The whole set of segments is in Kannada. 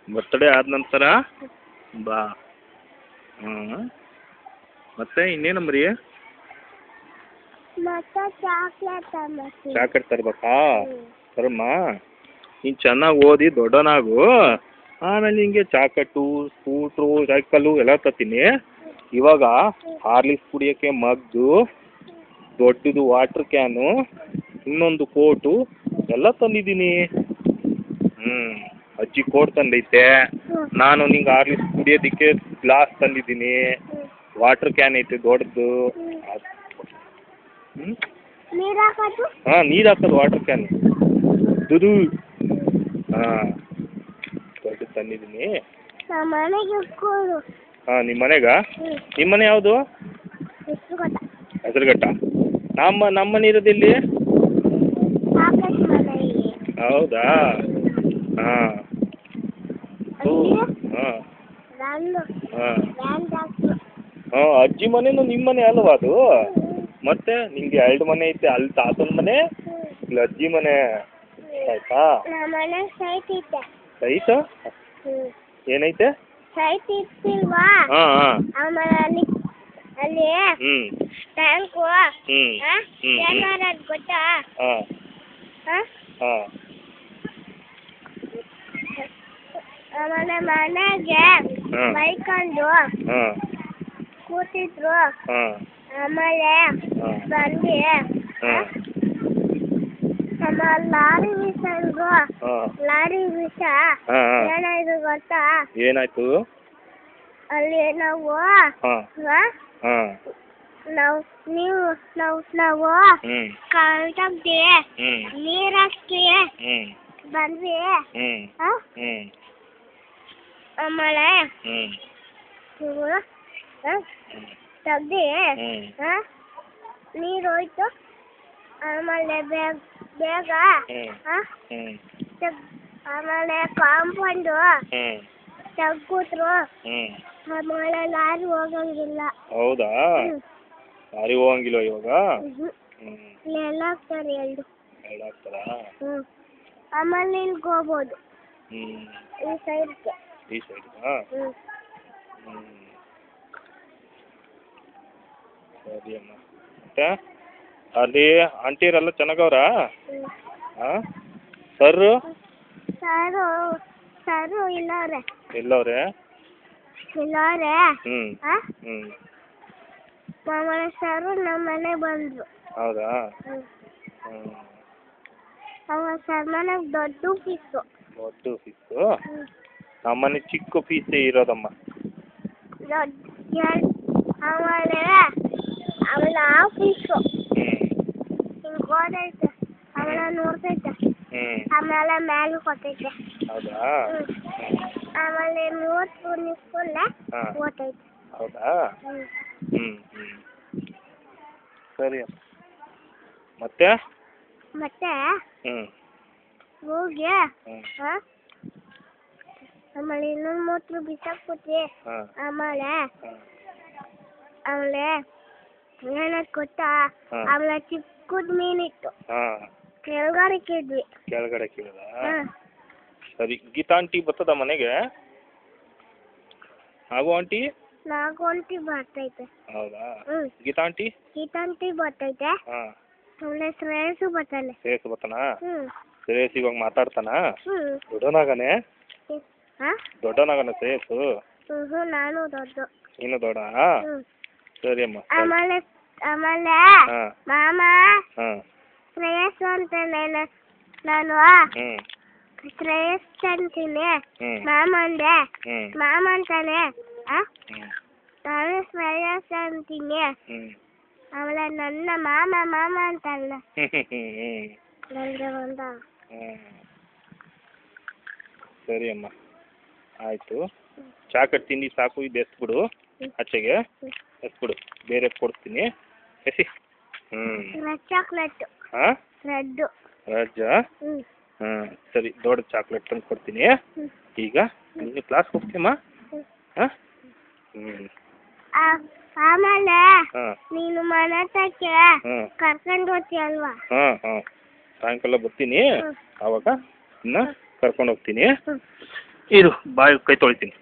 ಬರ್ತಡೇ ಆದ ನಂತರ ಬಾ. ಹ್ಞೂ ಮತ್ತೆ ಇನ್ನೇನಂಬ್ರಿ? ಚಾಕ್ಲೇಟ್ ತರ್ಬೇಕಾ? ತರಮ್ಮ. ನೀನು ಚೆನ್ನಾಗಿ ಓದಿ ದೊಡ್ಡವನಾಗು, ಆಮೇಲೆ ನಿಂಗೆ ಚಾಕಟ್ಟು, ಸ್ಕೂಟ್ರು, ಸೈಕಲ್ಲು ಎಲ್ಲ ತರ್ತೀನಿ. ಇವಾಗ ಹಾರ್ಲಿಕ್ಸ್ ಕುಡಿಯೋಕ್ಕೆ ಮಗ್ಗು, ದೊಡ್ಡದು ವಾಟ್ರ್ ಕ್ಯಾನು, ಇನ್ನೊಂದು ಕೋಟು ಎಲ್ಲ ತಂದಿದ್ದೀನಿ. ಅಜ್ಜಿ ಕೋಟ್ ತಂದೈತೆ. ನಾನು ನಿಂಗೆ ಹಾರ್ಲಿಕ್ಸ್ ಕುಡಿಯೋದಕ್ಕೆ ಗ್ಲಾಸ್ ತಂದಿದ್ದೀನಿ. ವಾಟ್ರ್ ಕ್ಯಾನ್ ಐತೆ ದೊಡ್ಡದು. ಹಾಂ, ನೀರು ಹಾಕೋದು ವಾಟ್ರ್ ಕ್ಯಾನ್ ದುದು. ಹಾಂ, ದೊಡ್ಡದು ತಂದಿದ್ದೀನಿ. ಹಾಂ, ನಿಮ್ಮ ಮನೆಗ? ನಿಮ್ಮ ಮನೆ ಯಾವುದು? ಹೆಸರುಘಟ್ಟ. ನಮ್ಮ ಮನೆ ಇರೋದಿಲ್ಲಿ? ಹೌದಾ? ಹಾಂ ಹಾಂ ಹಾಂ ಹಾಂ, ಅಜ್ಜಿ ಮನೆನೂ ನಿಮ್ಮ ಮನೆ ಅಲ್ವಾ ಅದು? ಮತ್ತೆ ನಿಂಗೆ 2 ಮನೆ ಐತೆ, ಅಲ್ಲಿ ತಾತನ ಮನೆ, ಇಲ್ಲಿ ಅಜ್ಜಿ ಮನೆ. ಆಯ್ತಾ? ಸೈಟ್ ಏನೈತೆ? ಹಾಂ ಹಾಂ ಅಲ್ಲಿ ಟ್ಯಾಂಕು ಗೊತ್ತಾ? ಹಾಂ ಹಾಂ ಆಮೇಲೆ ಮನೆಗೆ ಬೈಕೊಂಡು ಕೂತಿದ್ರು. ಆಮೇಲೆ ಬಂದು ಆಮೇಲೆ ಲಾರಿ ಬೀಸಂದ್ರು. ಲಾರಿ ಬೀಸ ಏನಾಯ್ತು ಗೊತ್ತಾ? ಏನಾಯ್ತು? ಅಲ್ಲಿ ನಾವು ಕಳ್ತಗ್ದಿ ನೀರಾಕಿ ಬಂದ್ವಿ. ಆಮೇಲೆ ತೆಗ್ದು ನೀರು ಹೋಯ್ತು. ಆಮೇಲೆ ಬೇಗ ಆಮೇಲೆ ಕಾಂಪೌಂಡು ತೆಗ್ಗುದ್ರು. ಆಮೇಲೆ ಲಾರಿ ಹೋಗಂಗಿಲ್ಲ. ಹೌದಾ? ಲಾರಿ ಹೋಗಂಗಿಲ್ಲ ಇವಾಗ? ಎಲ್ಲ ಹಾಕ್ತಾರೆ ಎರಡು ಹಾಕ್ತಾರಾ? ಆಮೇಲೆ ಇಲ್ಲಿಗೆ ಹೋಗ್ಬೋದು, ಈ ಸೈಡ್ಗೆ. ಈ ಸೈಡ್ಗಾ? ಸರಿ ಅಮ್ಮ. ಮತ್ತೆ ಅಲ್ಲಿ ಆಂಟಿಯರೆಲ್ಲ ಚೆನ್ನಾಗವ್ರ? ಹಾಂ, ಸರ್ ಇಲ್ಲವ್ರೆ. ಎಲ್ಲವ್ರೆ? ಮಾಮನ ಸರ್ ನಮ್ಮ ಮನೆ ಬಂದ್ರು. ಹೌದಾ? ಅವ ಸರ್ ಮನೆಗೆ ದೊಡ್ಡ ಫೀಸು. ದೊಡ್ಡ ಫೀಸು? ನಮ್ಮನೆ ಚಿಕ್ಕ ಫೀಸೇ ಇರೋದಮ್ಮ. ಆಮೇಲೆ ಅವಳ ಫೀಸು ಹಿಂಗೆ ಓದೈತೆ, ಅವಳ ನೋಡ್ತೈತೆ. ಆಮೇಲೆ ಮ್ಯಾಲೆ ಕೊಟ್ಟೈತೆ. ಹೌದಾ? ಆಮೇಲೆ ನೋಡ್ತು ನಿಸ್ಕೊಂಡೆ ಓದೈತೆ. ಹೌದಾ? ಸರಿ. ಮತ್ತೆ ಹೋಗಿ ಆಮೇಲೆ ಇನ್ನೊಂದು ಮೂತ್ರ ಬಿಸಾಕ್ಬಿಟ್ವಿ. ಆಮೇಲೆ ಏನಾಯ್ತು ಗೊತ್ತಾ? ಆಮೇಲೆ ಚಿಕ್ಕದ್ ಮೀನಿತ್ತು, ಕೆಳಗಡೆ ಕೇಳಿದ್ವಿ. ಕೆಳಗಡೆ ಕೇಳಿದ? ಸರಿ. ಗೀತಾ ಆಂಟಿ ಬರ್ತದ ಮನೆಗೆ? ನಾಗು ಆಂಟಿ ಬರ್ತೈತೆ. ಹೌದಾ? ಗೀತಾ ಆಂಟಿ ಬರ್ತೈತೆ. ಆಮೇಲೆ ಶ್ರೇಯಸ್ಸು ಬರ್ತಾನೆ. ಶ್ರೇಯಸ್ ಬರ್ತಾನ? ಶ್ರೇಯಸ್ ಇವಾಗ ಮಾತಾಡ್ತಾನ? ದೊಡ್ಡವನಾಗನೆ ಶ್ರೇಯಸ್ಸು? ನಾನು ದೊಡ್ಡ. ನೀನು ದೊಡ್ಡ? ಸರಿ ಅಮ್ಮ. ಆಮೇಲೆ ಮಾಮ ಶ್ರೇಯಸ್ ಅಂತಾನೆ, ನಾನು ಶ್ರೇಯಸ್ ಅಂತೀನಿ. ಮಾಮ ಅಂದೆ, ಮಾಮ ಅಂತಾನೆ. ನಾನು ಶ್ರೇಯಸ್ ಅಂತೀನಿ. ಆಮೇಲೆ ನನ್ನ ಮಾಮ ಅಂತಲ್ಲ. ಸರಿ ಅಮ್ಮ, ಆಯ್ತು. ಚಾಕಟ್ ತಿಂಡಿ ಸಾಕು, ಇದು ಎಸ್ಬಿಡು ಆಚೆಗೆ, ಎಸ್ಬಿಡು. ಬೇರೆ ಕೊಡ್ತೀನಿ, ಎಸಿ. ಚಾಕ್ಲೇಟ್. ಹಾಂ, ರೆಡ್ಜಾ? ಸರಿ, ದೊಡ್ಡ ಚಾಕ್ಲೇಟ್ ತಂದು ಕೊಡ್ತೀನಿ. ಈಗ ನೀನು ಕ್ಲಾಸ್ಗೆ ಹೋಗ್ತೀಯಮ್ಮ? ಹಾಂ. ಆಮೇಲೆ ನೀನು ಮನೆ ತಕ್ಕೆ ಕರ್ಕೊಂಡು ಹೋಗ್ತೀಯಲ್ವಾ? ಸಾಯಂಕಾಲ ಬರ್ತೀನಿ, ಆವಾಗ ಕರ್ಕೊಂಡು ಹೋಗ್ತೀನಿ. ಇರು ಬಾಯಿ ಕೈ ತೊಳಿತೀನಿ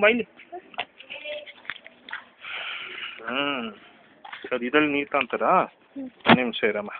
ಬಾಯಿಲಿ. ಸರ್ ಇದ್ರಲ್ಲಿ ನೀರು ತಾಂತಾರಾ? ಒಂದು ನಿಮಿಷ ಇರಮ್ಮ.